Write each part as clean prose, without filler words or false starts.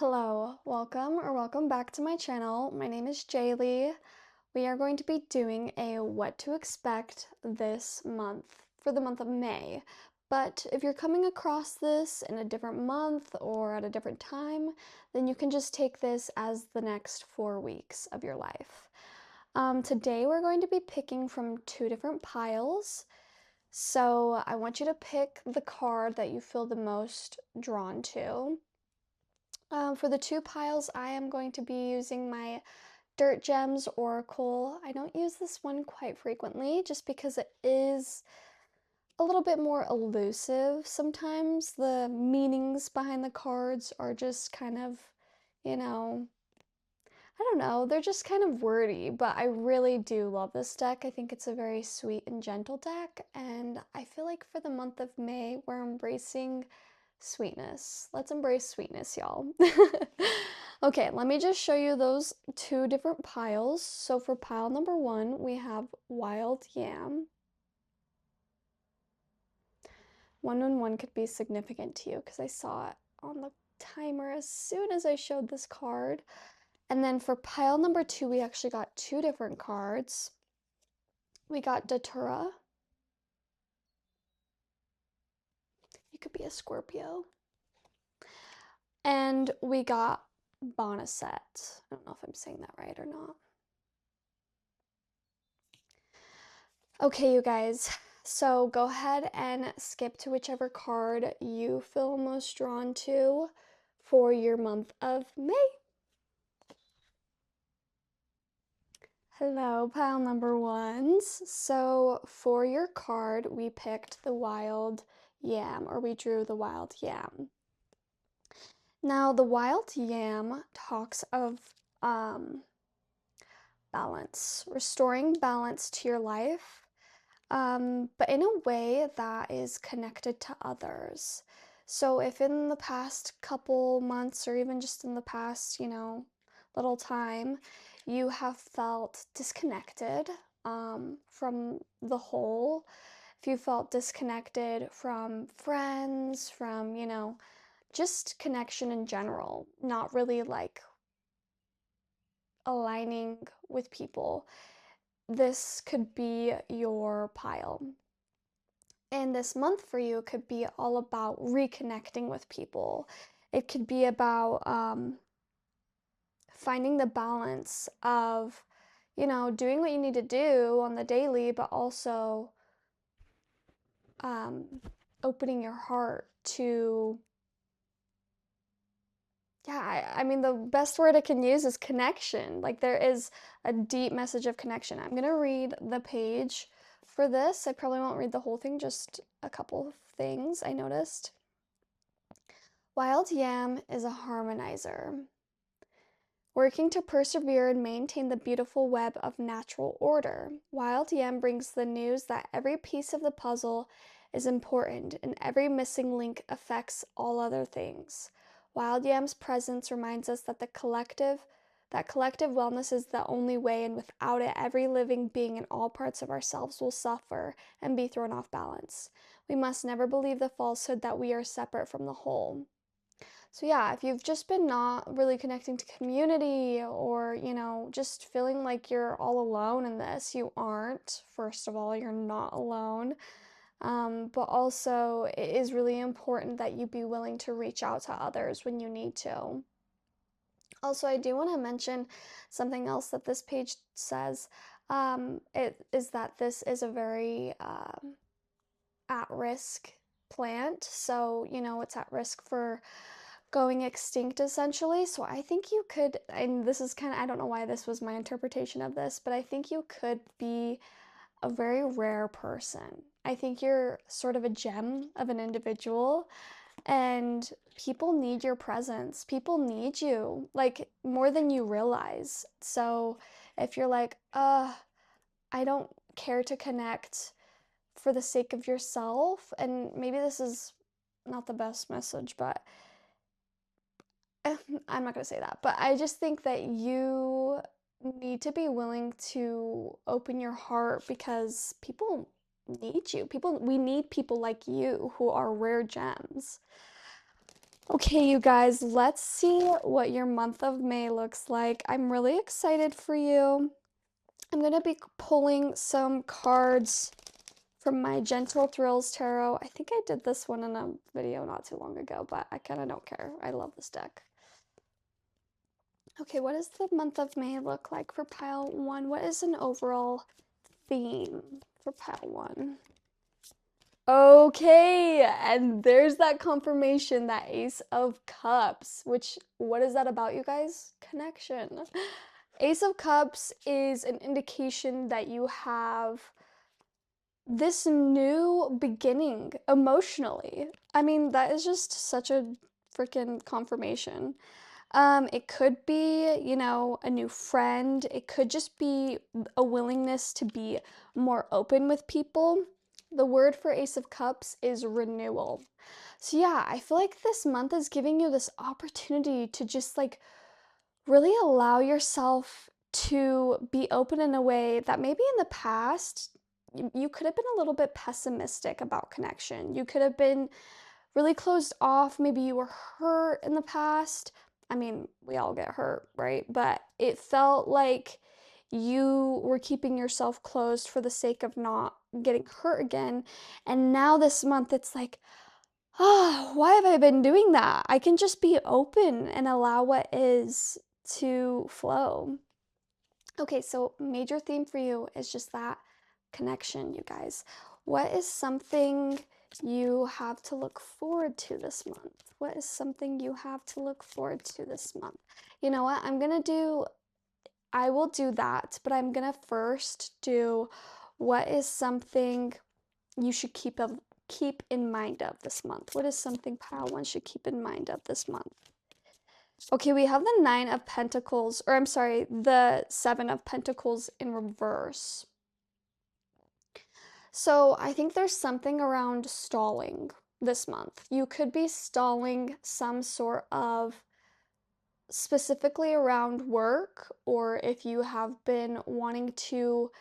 Hello, welcome back to my channel. My name is Jaylee. We are going to be doing a what to expect this month for the month of May. But if you're coming across this in a different month or at a different time, then you can just take this as the next 4 weeks of your life. Today we're going to be picking from two different piles. So I want you to pick the card that you feel the most drawn to. For the two piles, I am going to be using my Dirt Gems Oracle. I don't use this one quite frequently just because it is a little bit more elusive sometimes. The meanings behind the cards are just kind of, you know, I don't know, they're just kind of wordy, but I really do love this deck. I think it's a very sweet and gentle deck, and I feel like for the month of May, we're embracing sweetness. Let's embrace sweetness, y'all. Okay, let me just show you those two different piles. So for pile number one, we have Wild Yam. 111 could be significant to you because I saw it on the timer as soon as I showed this card. And then for pile number two, we actually got two different cards. We got Datura. You could be a Scorpio. And we got Boneset. I don't know if I'm saying that right or not. Okay, you guys, so go ahead and skip to whichever card you feel most drawn to for your month of May. Hello, pile number ones. So for your card, we picked the Wild Yam, or we drew the Wild Yam. Now, the Wild Yam talks of balance, restoring balance to your life, but in a way that is connected to others. So if in the past couple months or even just in the past, little time, you have felt disconnected from the whole, if you felt disconnected from friends, from, just connection in general, not really like aligning with people, this could be your pile. And this month for you could be all about reconnecting with people. It could be about finding the balance of, doing what you need to do on the daily, but also opening your heart to, yeah, I mean, the best word I can use is connection. Like, there is a deep message of connection. I'm going to read the page for this. I probably won't read the whole thing, just a couple of things I noticed. Wild Yam is a harmonizer, working to persevere and maintain the beautiful web of natural order. Wild Yam brings the news that every piece of the puzzle is important and every missing link affects all other things. Wild Yam's presence reminds us that collective wellness is the only way, and without it, every living being in all parts of ourselves will suffer and be thrown off balance. We must never believe the falsehood that we are separate from the whole. So yeah, if you've just been not really connecting to community or, just feeling like you're all alone in this, you aren't. First of all, you're not alone. But also, it is really important that you be willing to reach out to others when you need to. Also, I do want to mention something else that this page says. It is that this is a very at-risk plant. So, it's at risk for going extinct essentially. So I think you could, and this is kind of, I don't know why this was my interpretation of this, but I think you could be a very rare person. I think you're sort of a gem of an individual, and people need your presence. People need you, like, more than you realize. So if you're like, I don't care to connect for the sake of yourself, and maybe this is not the best message, but I'm not going to say that, but I just think that you need to be willing to open your heart because people need you. We need people like you who are rare gems. Okay, you guys, let's see what your month of May looks like. I'm really excited for you. I'm going to be pulling some cards from my Gentle Thrills Tarot. I think I did this one in a video not too long ago, but I kind of don't care. I love this deck. Okay, what does the month of May look like for pile one? What is an overall theme for pile one? Okay, and there's that confirmation, that Ace of Cups, which, what is that about, you guys? Connection. Ace of Cups is an indication that you have this new beginning emotionally. I mean, that is just such a freaking confirmation. It could be, you know, a new friend. It could just be a willingness to be more open with people. The word for Ace of Cups is renewal. So yeah, I feel like this month is giving you this opportunity to just like really allow yourself to be open in a way that maybe in the past you could have been a little bit pessimistic about connection. You could have been really closed off. Maybe you were hurt in the past. I mean, we all get hurt, right? But it felt like you were keeping yourself closed for the sake of not getting hurt again. And now this month, it's like, oh, why have I been doing that? I can just be open and allow what is to flow. Okay, so major theme for you is just that connection, you guys. What is something you have to look forward to this month? What is something you have to look forward to this month? You know what? I will do that, but I'm gonna first do what is something you should keep in mind of this month. What is something pile one should keep in mind of this month? Okay, we have the Nine of Pentacles, or I'm sorry, the Seven of Pentacles in reverse. So I think there's something around stalling this month. You could be stalling some sort of specifically around work, or if you have been wanting to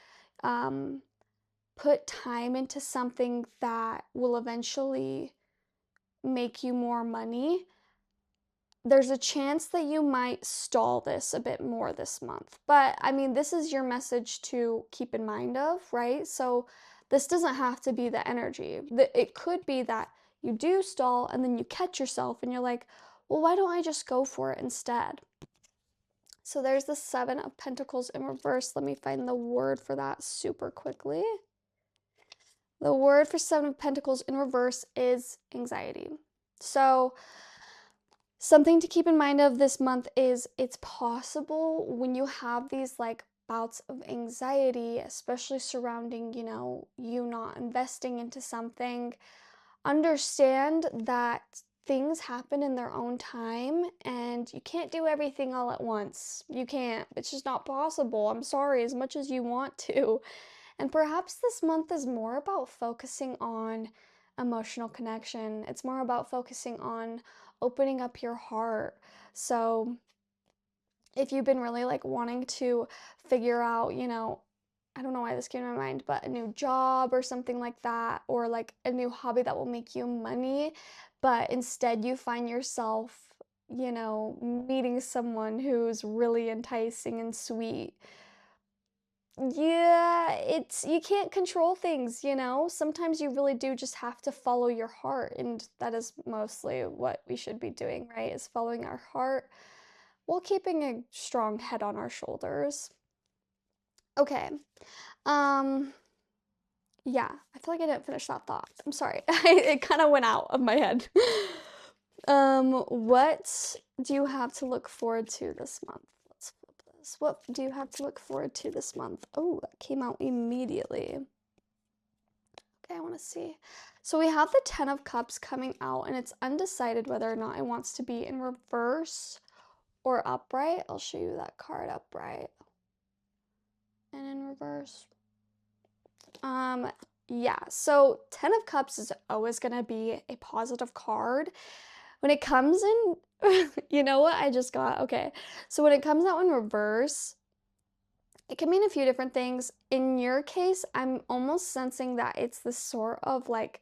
put time into something that will eventually make you more money, there's a chance that you might stall this a bit more this month. But I mean, this is your message to keep in mind of, right? So this doesn't have to be the energy. It could be that you do stall and then you catch yourself and you're like, well, why don't I just go for it instead? So there's the Seven of Pentacles in reverse. Let me find the word for that super quickly. The word for Seven of Pentacles in reverse is anxiety. So something to keep in mind of this month is it's possible when you have these like bouts of anxiety, especially surrounding, you know, you not investing into something, understand that things happen in their own time and you can't do everything all at once. You can't. It's just not possible. I'm sorry, as much as you want to. And perhaps this month is more about focusing on emotional connection. It's more about focusing on opening up your heart. So, if you've been really like wanting to figure out, you know, I don't know why this came to my mind, but a new job or something like that, or like a new hobby that will make you money, but instead you find yourself, you know, meeting someone who's really enticing and sweet. Yeah, it's you can't control things, you know? Sometimes you really do just have to follow your heart, and that is mostly what we should be doing, right? Is following our heart while keeping a strong head on our shoulders. Okay. Um, yeah, I feel like I didn't finish that thought. I'm sorry. It kind of went out of my head. What do you have to look forward to this month? Let's flip this. What do you have to look forward to this month? Oh, that came out immediately. Okay, I want to see. So we have the Ten of Cups coming out, and it's undecided whether or not it wants to be in reverse or upright. I'll show you that card upright and in reverse. Yeah, so Ten of Cups is always going to be a positive card. When it comes in, you know what I just got? Okay, so when it comes out in reverse, it can mean a few different things. In your case, I'm almost sensing that it's this sort of like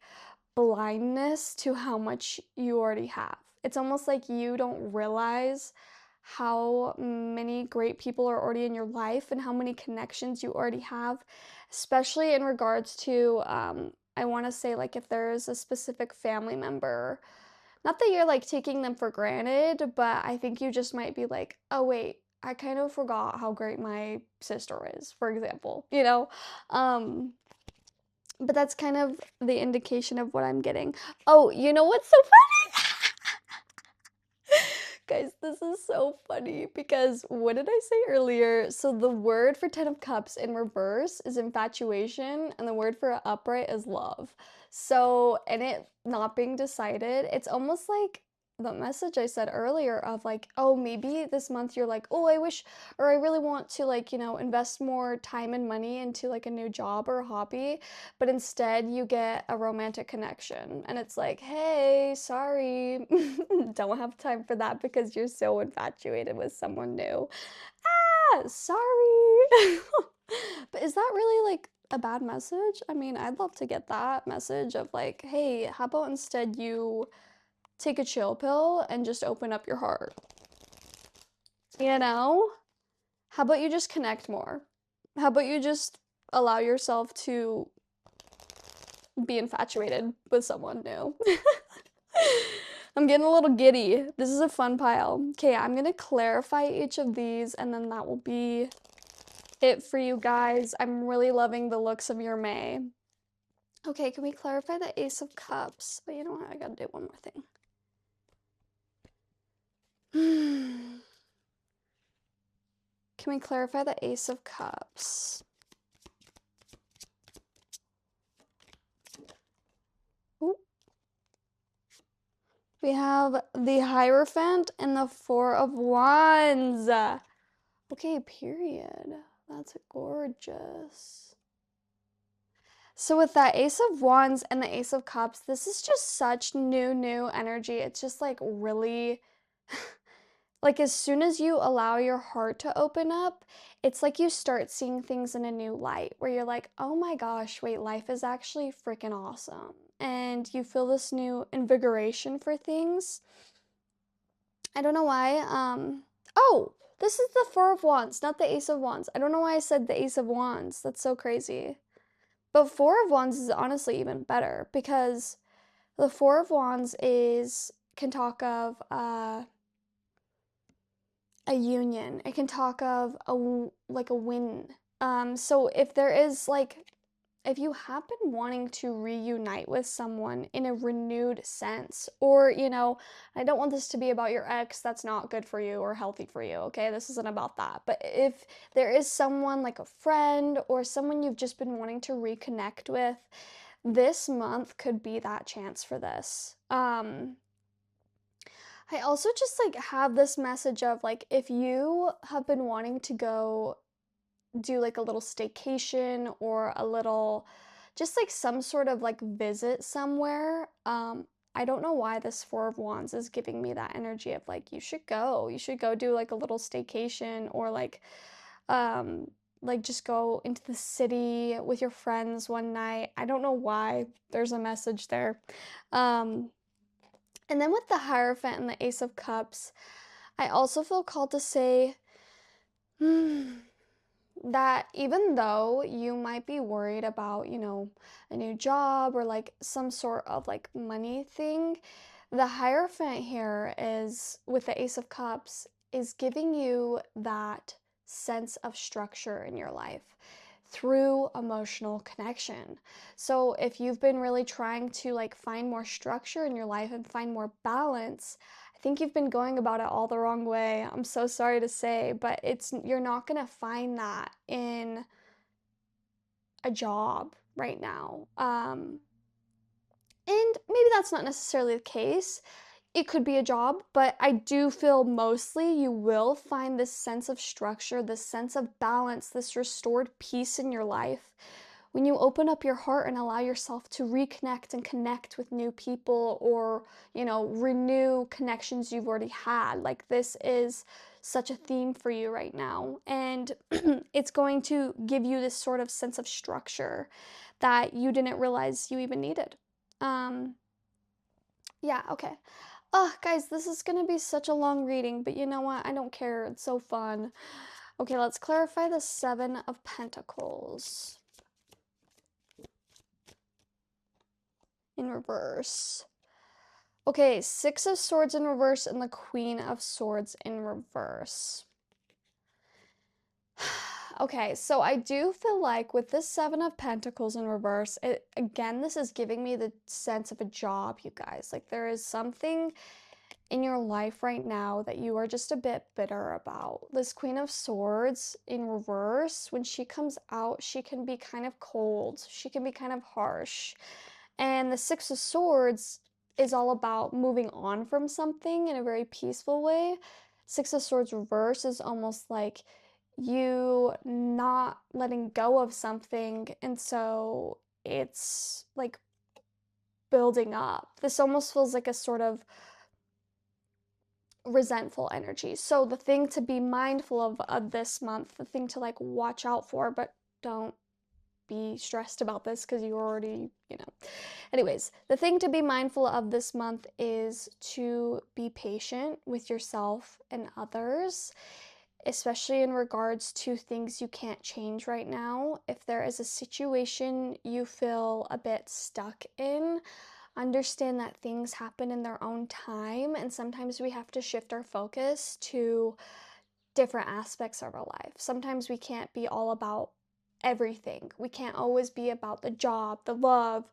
blindness to how much you already have. it's almost like you don't realize how many great people are already in your life and how many connections you already have, especially in regards to, I want to say, like, if there's a specific family member, not that you're like taking them for granted, but I think you just might be like, oh, wait, I kind of forgot how great my sister is, for example, you know? Um, but that's kind of the indication of what I'm getting. Oh, you know what's so funny? Guys, this is so funny because what did I say earlier? So the word for 10 of cups in reverse is infatuation and the word for upright is love. So, and it not being decided, it's almost like the message I said earlier of like, oh, maybe this month you're like, oh, I wish, or I really want to like, invest more time and money into like a new job or a hobby, but instead you get a romantic connection and it's like, hey, sorry, don't have time for that because you're so infatuated with someone new. Ah, sorry. But is that really like a bad message? I mean, I'd love to get that message of like, hey, how about instead you take a chill pill and just open up your heart? You know? How about you just connect more? How about you just allow yourself to be infatuated with someone new? I'm getting a little giddy. This is a fun pile. Okay, I'm gonna clarify each of these and then that will be it for you guys. I'm really loving the looks of your May. Okay, can we clarify the Ace of Cups? But you know what? I gotta do one more thing. Can we clarify the Ace of Cups? Ooh. We have the Hierophant and the Four of Wands. Okay, period. That's gorgeous. So with that Ace of Wands and the Ace of Cups, this is just such new energy. It's just like really like as soon as you allow your heart to open up, it's like you start seeing things in a new light where you're like, "Oh my gosh, wait, life is actually freaking awesome." And you feel this new invigoration for things. I don't know why. Oh, this is the Four of Wands, not the Ace of Wands. I don't know why I said the Ace of Wands. That's so crazy. But Four of Wands is honestly even better because the Four of Wands is can talk of a union. It can talk of like a win. So if there is like if you have been wanting to reunite with someone in a renewed sense, or, I don't want this to be about your ex that's not good for you or healthy for you, okay? This isn't about that. But if there is someone like a friend or someone you've just been wanting to reconnect with, this month could be that chance for this. I also just like have this message of like if you have been wanting to go do like a little staycation or a little just like some sort of like visit somewhere. I don't know why this Four of Wands is giving me that energy of like you should go. You should go do like a little staycation or like just go into the city with your friends one night. I don't know why there's a message there. Um and then with the Hierophant and the Ace of Cups, I also feel called to say that even though you might be worried about, a new job or like some sort of like money thing, the Hierophant here is with the Ace of Cups is giving you that sense of structure in your life through emotional connection. So if you've been really trying to like find more structure in your life and find more balance, I think you've been going about it all the wrong way. I'm so sorry to say, but you're not going to find that in a job right now. And maybe that's not necessarily the case. It could be a job, but I do feel mostly you will find this sense of structure, this sense of balance, this restored peace in your life when you open up your heart and allow yourself to reconnect and connect with new people or, renew connections you've already had. Like this is such a theme for you right now. And it's going to give you this sort of sense of structure that you didn't realize you even needed. Yeah, okay. Oh, guys, this is gonna be such a long reading, but you know what? I don't care. It's so fun. Okay, let's clarify the Seven of Pentacles in reverse. Okay, Six of Swords in reverse and the Queen of Swords in reverse. Okay, so I do feel like with this Seven of Pentacles in reverse, again, this is giving me the sense of a job, you guys. Like there is something in your life right now that you are just a bit bitter about. This Queen of Swords in reverse, when she comes out, she can be kind of cold. She can be kind of harsh. And the Six of Swords is all about moving on from something in a very peaceful way. Six of Swords reverse is almost like you not letting go of something, and so it's like building up. This almost feels like a sort of resentful energy. So the thing to be mindful of this month, the thing to like watch out for, but don't be stressed about this because you already, you know. Anyways, the thing to be mindful of this month is to be patient with yourself and others, especially in regards to things you can't change right now. If there is a situation you feel a bit stuck in, understand that things happen in their own time, and sometimes we have to shift our focus to different aspects of our life. Sometimes we can't be all about everything. We can't always be about the job, the love,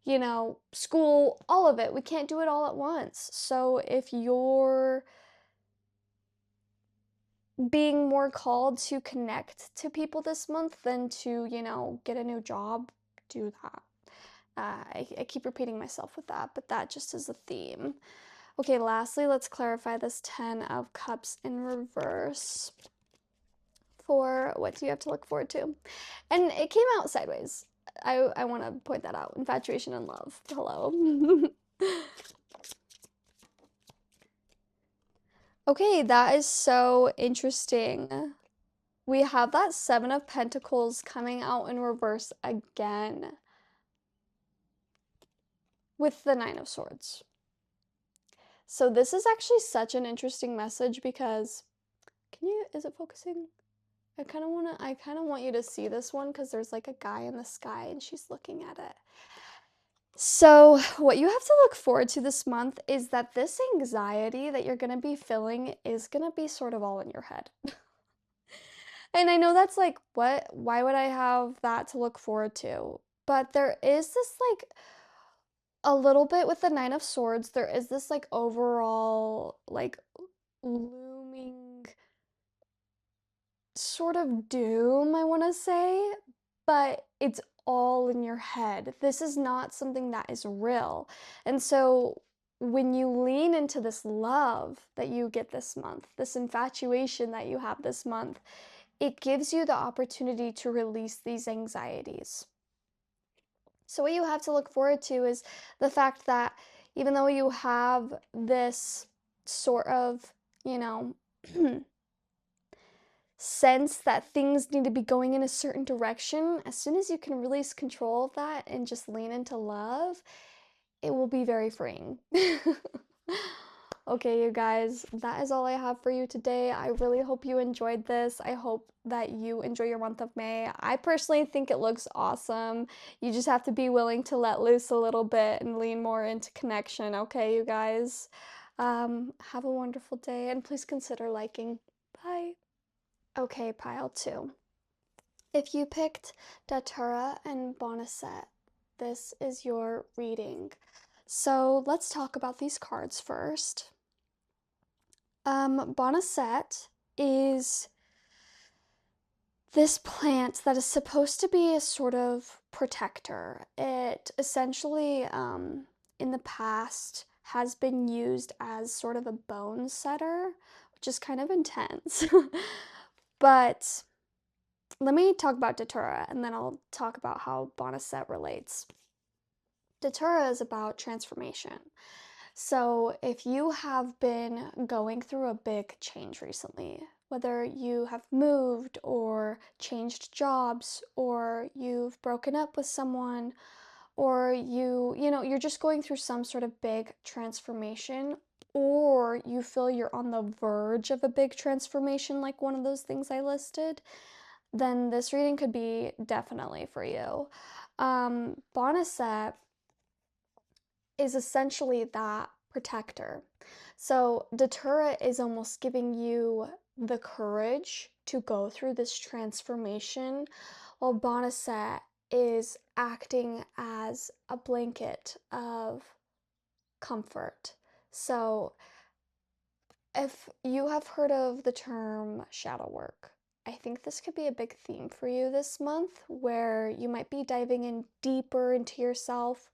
you know, school, all of it. We can't do it all at once. So if you're being more called to connect to people this month than to, you know, get a new job, do that. I keep repeating myself with that, but that just is a theme. Okay, lastly, let's clarify this Ten of Cups in reverse for what do you have to look forward to. And it came out sideways. I want to point that out. Infatuation and love. Hello. Okay, that is so interesting. We have that Seven of Pentacles coming out in reverse again with the Nine of Swords. So this is actually such an interesting message because is it focusing? I kind of want you to see this one because there's like a guy in the sky and she's looking at it. So, what you have to look forward to this month is that this anxiety that you're going to be feeling is going to be sort of all in your head. And I know that's like, what? Why would I have that to look forward to? But there is this like a little bit with the Nine of Swords, there is this like overall like looming sort of doom, I want to say, but it's all in your head. This is not something that is real. And so when you lean into this love that you get this month, this infatuation that you have this month, it gives you the opportunity to release these anxieties. So, what you have to look forward to is the fact that even though you have this sort of, you know, sense that things need to be going in a certain direction, as soon as you can release control of that and just lean into love, it will be very freeing. Okay, you guys, that is all I have for you today. I really hope you enjoyed this. I hope that you enjoy your month of May. I personally think it looks awesome. You just have to be willing to let loose a little bit and lean more into connection, okay, you guys? Have a wonderful day and please consider liking. Bye. Okay, pile two. If you picked Datura and Boneset, this is your reading. So let's talk about these cards first. Boneset is this plant that is supposed to be a sort of protector. It essentially, in the past, has been used as sort of a bone setter, which is kind of intense. But let me talk about Datura and then I'll talk about how Boneset relates. Datura is about transformation. So, if you have been going through a big change recently, whether you have moved or changed jobs or you've broken up with someone or you're just going through some sort of big transformation, or you feel you're on the verge of a big transformation, like one of those things I listed, then this reading could be definitely for you. Boneset is essentially that protector. So Datura is almost giving you the courage to go through this transformation, while Boneset is acting as a blanket of comfort. So if you have heard of the term shadow work, I think this could be a big theme for you this month, where you might be diving in deeper into yourself,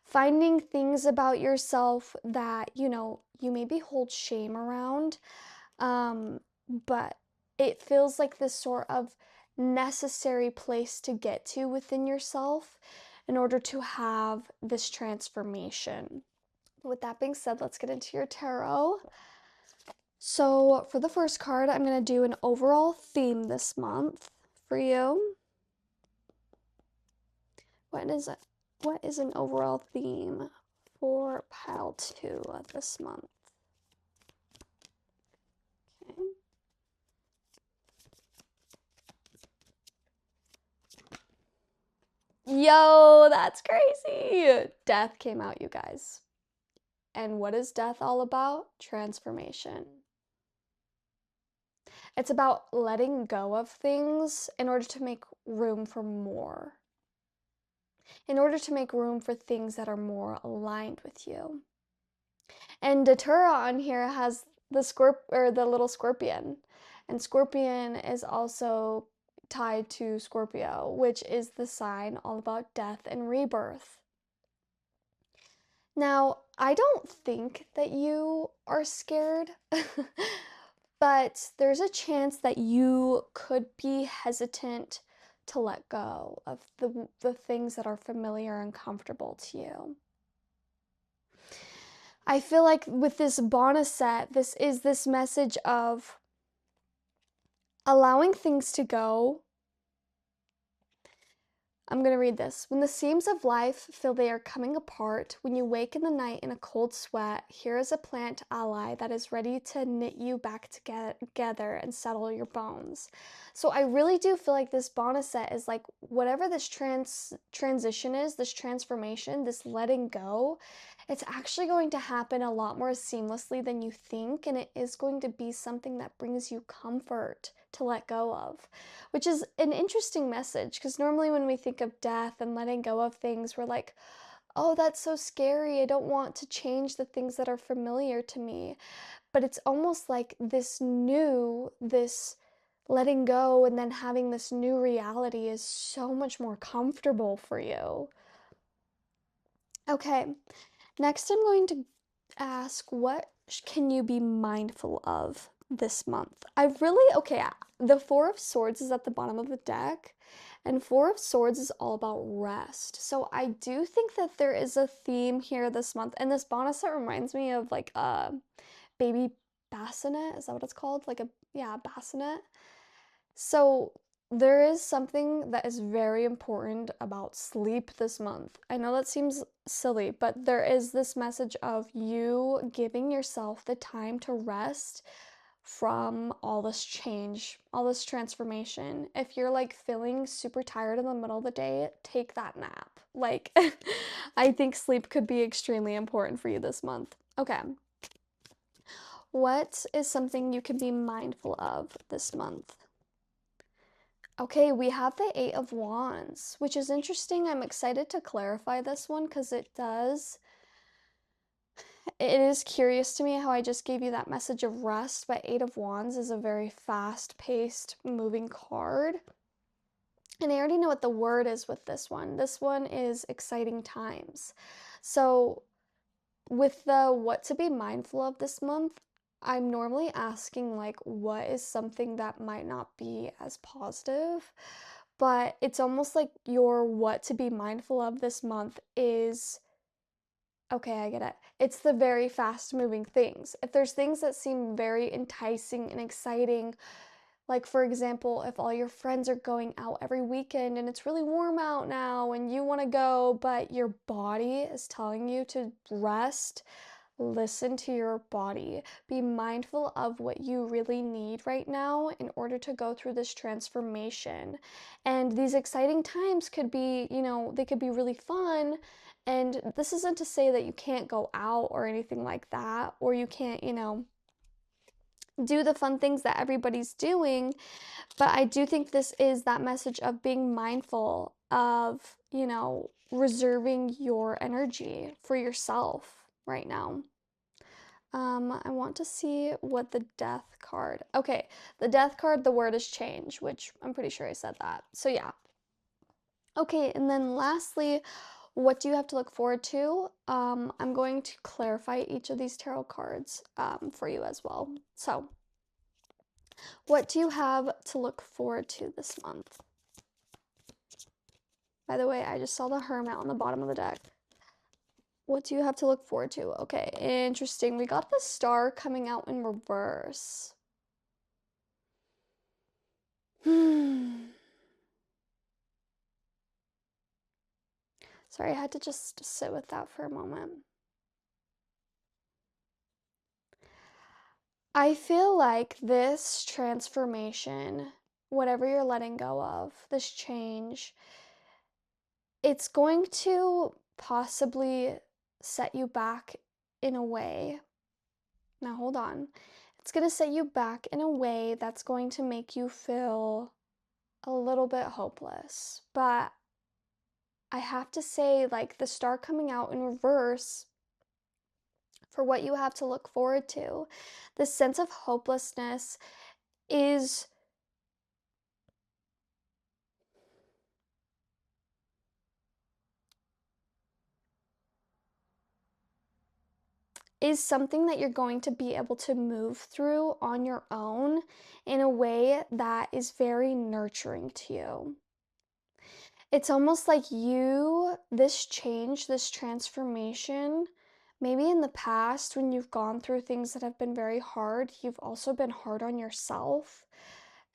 finding things about yourself that, you maybe hold shame around, but it feels like this sort of necessary place to get to within yourself in order to have this transformation. With that being said, let's get into your tarot. So for the first card, I'm going to do an overall theme this month for you. What is an overall theme for pile 2 this month? Okay. Yo, that's crazy. Death came out, you guys. And what is death all about? Transformation. It's about letting go of things in order to make room for more. In order to make room for things that are more aligned with you. And Datura on here has the little scorpion. And scorpion is also tied to Scorpio, which is the sign all about death and rebirth. Now, I don't think that you are scared, but there's a chance that you could be hesitant to let go of the things that are familiar and comfortable to you. I feel like with this Boneset, this is this message of allowing things to go. I'm going to read this. When the seams of life feel they are coming apart, when you wake in the night in a cold sweat, here is a plant ally that is ready to knit you back together and settle your bones. So I really do feel like this Boneset is like whatever this transition is, this transformation, this letting go, it's actually going to happen a lot more seamlessly than you think, and it is going to be something that brings you comfort to let go of, which is an interesting message because normally when we think of death and letting go of things, we're like, oh, that's so scary. I don't want to change the things that are familiar to me. But it's almost like this letting go and then having this new reality is so much more comfortable for you. Okay, next I'm going to ask, what can you be mindful of this month? The Four of Swords is at the bottom of the deck, and Four of Swords is all about rest. So I do think that there is a theme here this month, and this Boneset reminds me of like a baby bassinet. Is that what it's called? Bassinet. So there is something that is very important about sleep this month. I know that seems silly, but there is this message of you giving yourself the time to rest from all this change, all this transformation. If you're like feeling super tired in the middle of the day, take that nap. Like, I think sleep could be extremely important for you this month. Okay. What is something you can be mindful of this month? Okay, we have the Eight of Wands, which is interesting. I'm excited to clarify this one because it is curious to me how I just gave you that message of rest, but Eight of Wands is a very fast-paced, moving card. And I already know what the word is with this one. This one is exciting times. So with the what to be mindful of this month, I'm normally asking like what is something that might not be as positive, but it's almost like your what to be mindful of this month is, okay, I get it. It's the very fast moving things. If there's things that seem very enticing and exciting, like for example, if all your friends are going out every weekend and it's really warm out now and you want to go, but your body is telling you to rest, listen to your body. Be mindful of what you really need right now in order to go through this transformation. And these exciting times could be, they could be really fun. And this isn't to say that you can't go out or anything like that, or you can't, do the fun things that everybody's doing. But I do think this is that message of being mindful of, reserving your energy for yourself right now. I want to see what the death card. Okay, the death card, the word is change, which I'm pretty sure I said that. So yeah. Okay, and then lastly, what do you have to look forward to? I'm going to clarify each of these tarot cards for you as well. So, what do you have to look forward to this month? By the way, I just saw the Hermit on the bottom of the deck. What do you have to look forward to? Okay, interesting. We got the Star coming out in reverse. Sorry, I had to just sit with that for a moment. I feel like this transformation, whatever you're letting go of, this change, it's going to possibly set you back in a way. Now, hold on. It's going to set you back in a way that's going to make you feel a little bit hopeless. But I have to say, like, the Star coming out in reverse for what you have to look forward to, the sense of hopelessness is something that you're going to be able to move through on your own in a way that is very nurturing to you. It's almost like this change, this transformation, maybe in the past when you've gone through things that have been very hard, you've also been hard on yourself.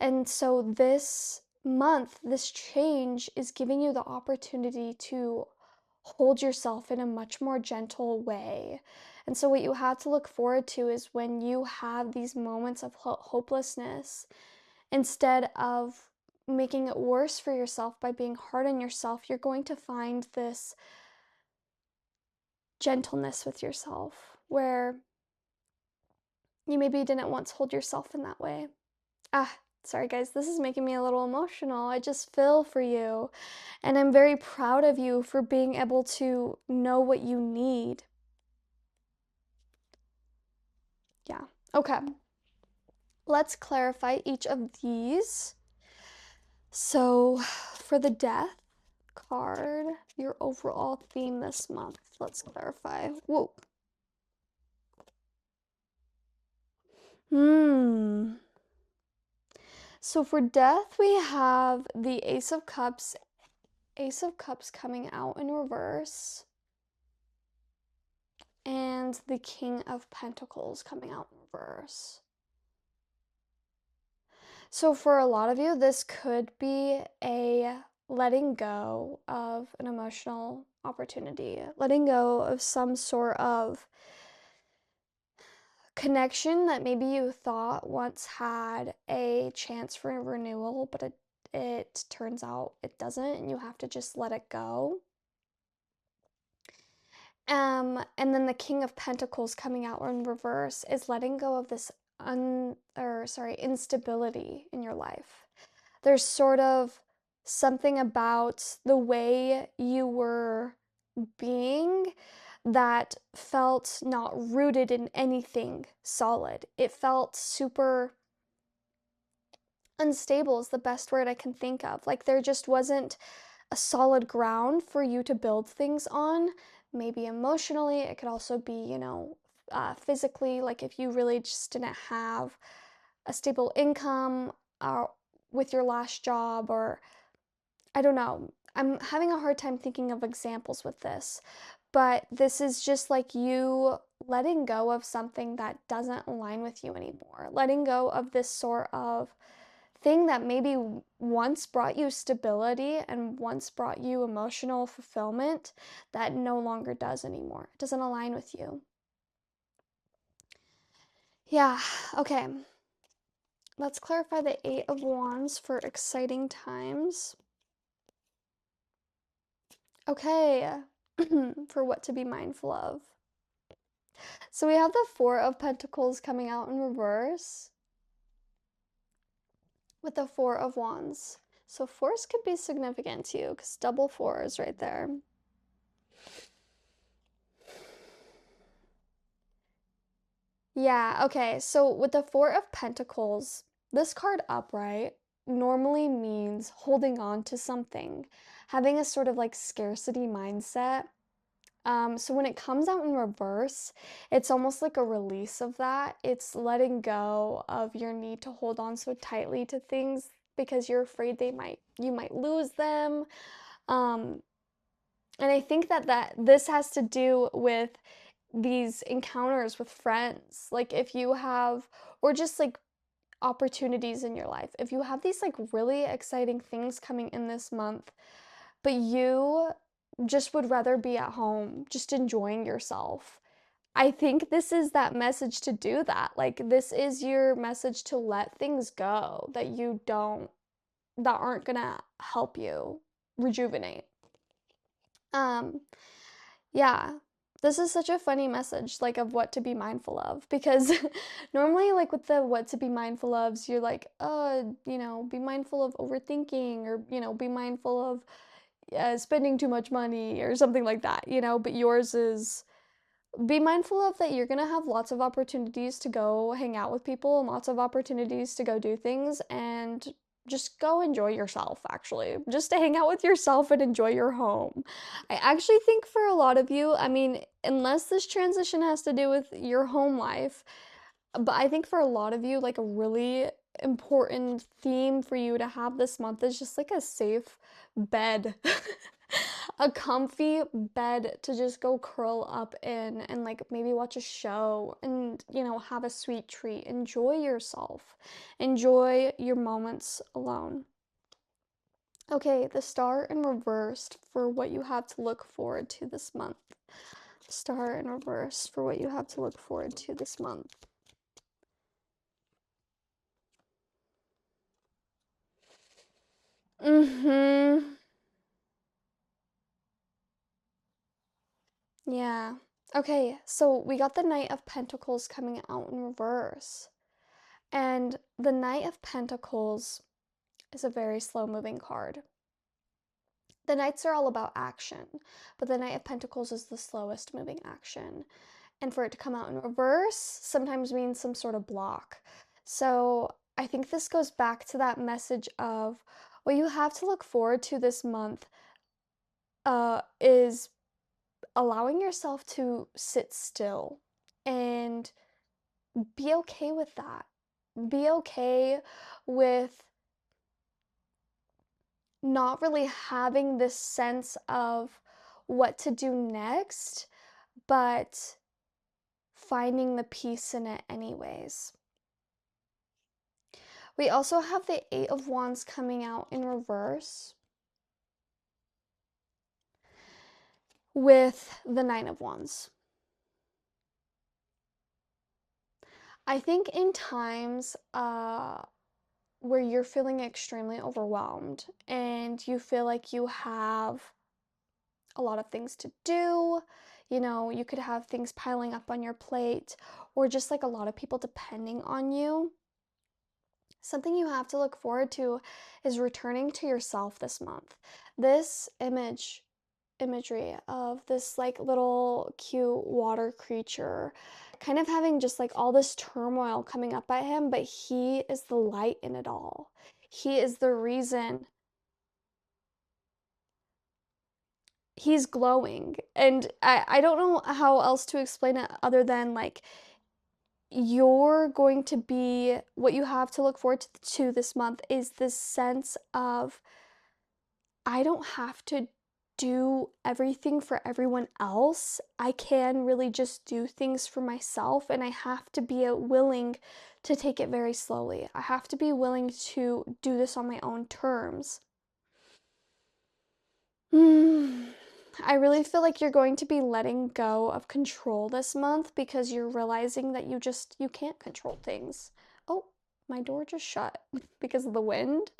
And so this month, this change is giving you the opportunity to hold yourself in a much more gentle way. And so what you have to look forward to is when you have these moments of hopelessness, instead of making it worse for yourself by being hard on yourself, you're going to find this gentleness with yourself where you maybe didn't once hold yourself in that way. Sorry guys, this is making me a little emotional. I just feel for you. And I'm very proud of you for being able to know what you need. Yeah. Okay. Let's clarify each of these. So, for the death card, your overall theme this month. Let's clarify. Whoa. So for death, we have the Ace of Cups coming out in reverse, and the King of Pentacles coming out in reverse. So for a lot of you, this could be a letting go of an emotional opportunity, letting go of some sort of connection that maybe you thought once had a chance for a renewal, but it turns out it doesn't, and you have to just let it go. And then the King of Pentacles coming out in reverse is letting go of this instability in your life. There's sort of something about the way you were being that felt not rooted in anything solid. It felt super unstable is the best word I can think of. Like there just wasn't a solid ground for you to build things on. Maybe emotionally, it could also be, physically, like if you really just didn't have a stable income with your last job, or I don't know. I'm having a hard time thinking of examples with this, but this is just like you letting go of something that doesn't align with you anymore. Letting go of this sort of thing that maybe once brought you stability and once brought you emotional fulfillment that no longer does anymore. It doesn't align with you. Yeah, okay. Let's clarify the Eight of Wands for exciting times. Okay, for what to be mindful of. So we have the Four of Pentacles coming out in reverse with the Four of Wands. So fours could be significant to you because double fours right there. Yeah, okay. So with the Four of Pentacles, this card upright normally means holding on to something, having a sort of like scarcity mindset. So when it comes out in reverse, it's almost like a release of that. It's letting go of your need to hold on so tightly to things because you're afraid you might lose them. Um, and I think that this has to do with these encounters with friends. Like if you have, or just like opportunities in your life. If you have these like really exciting things coming in this month, but you just would rather be at home, just enjoying yourself. I think this is that message to do that. Like this is your message to let things go that aren't gonna help you rejuvenate. Um, yeah. This is such a funny message, like of what to be mindful of, because normally, like with the what to be mindful ofs, you're like, be mindful of overthinking, or be mindful of spending too much money or something like that, but yours is be mindful of that you're gonna have lots of opportunities to go hang out with people and lots of opportunities to go do things and just go enjoy yourself, actually. Just to hang out with yourself and enjoy your home. I actually think for a lot of you, I mean, unless this transition has to do with your home life, but I think for a lot of you, like a really important theme for you to have this month is just like a safe bed. A comfy bed to just go curl up in and like maybe watch a show and have a sweet treat. Enjoy yourself. Enjoy your moments alone. Okay, the star in reversed for what you have to look forward to this month. Star in reverse for what you have to look forward to this month. Mm-hmm. Yeah. Okay, so we got the Knight of Pentacles coming out in reverse. And the Knight of Pentacles is a very slow moving card. The Knights are all about action, but the Knight of Pentacles is the slowest moving action. And for it to come out in reverse sometimes means some sort of block. So I think this goes back to that message of what you have to look forward to this month is allowing yourself to sit still and be okay with that. Be okay with not really having this sense of what to do next, but finding the peace in it anyways. We also have the Eight of Wands coming out in reverse with the Nine of Wands. I think in times where you're feeling extremely overwhelmed and you feel like you have a lot of things to do, you could have things piling up on your plate, or just like a lot of people depending on you. Something you have to look forward to is returning to yourself this month. This imagery of this like little cute water creature kind of having just like all this turmoil coming up at him, but he is the light in it all. He is the reason. He's glowing. And I don't know how else to explain it other than like you're going to be what you have to look forward to this month is this sense of I don't have to do everything for everyone else. I can really just do things for myself, and I have to be willing to take it very slowly. I have to be willing to do this on my own terms. I really feel like you're going to be letting go of control this month because you're realizing that you can't control things. Oh, my door just shut because of the wind.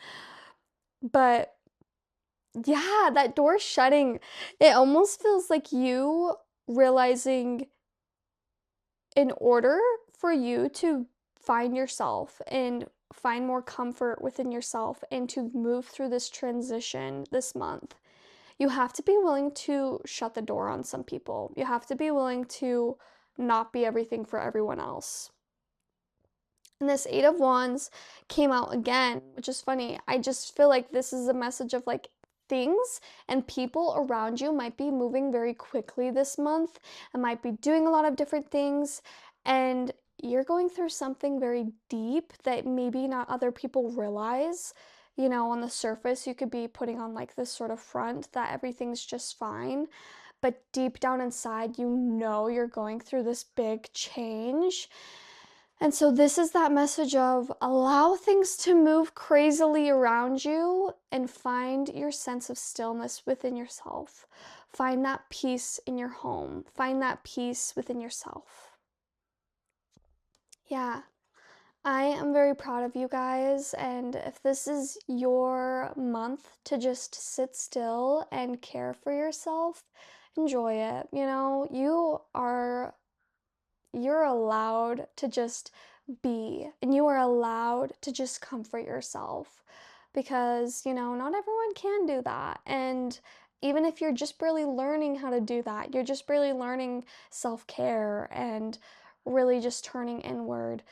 But yeah, that door shutting, it almost feels like you realizing in order for you to find yourself and find more comfort within yourself and to move through this transition this month, you have to be willing to shut the door on some people. You have to be willing to not be everything for everyone else. And this Eight of Wands came out again, which is funny. I just feel like this is a message of like things and people around you might be moving very quickly this month and might be doing a lot of different things. And you're going through something very deep that maybe not other people realize. You know, on the surface, you could be putting on like this sort of front that everything's just fine. But deep down inside, you know you're going through this big change. And so, this is that message of allow things to move crazily around you and find your sense of stillness within yourself. Find that peace in your home. Find that peace within yourself. Yeah, I am very proud of you guys. And if this is your month to just sit still and care for yourself, enjoy it. You know, you're allowed to just be, and you are allowed to just comfort yourself because, you know, not everyone can do that. And even if you're just barely learning how to do that, you're just barely learning self care and really just turning inward,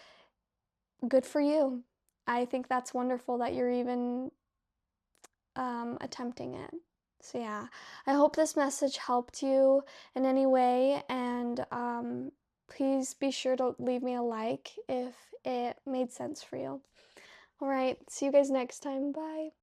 good for you. I think that's wonderful that you're even attempting it. So, yeah, I hope this message helped you in any way, and please be sure to leave me a like if it made sense for you. All right, see you guys next time. Bye.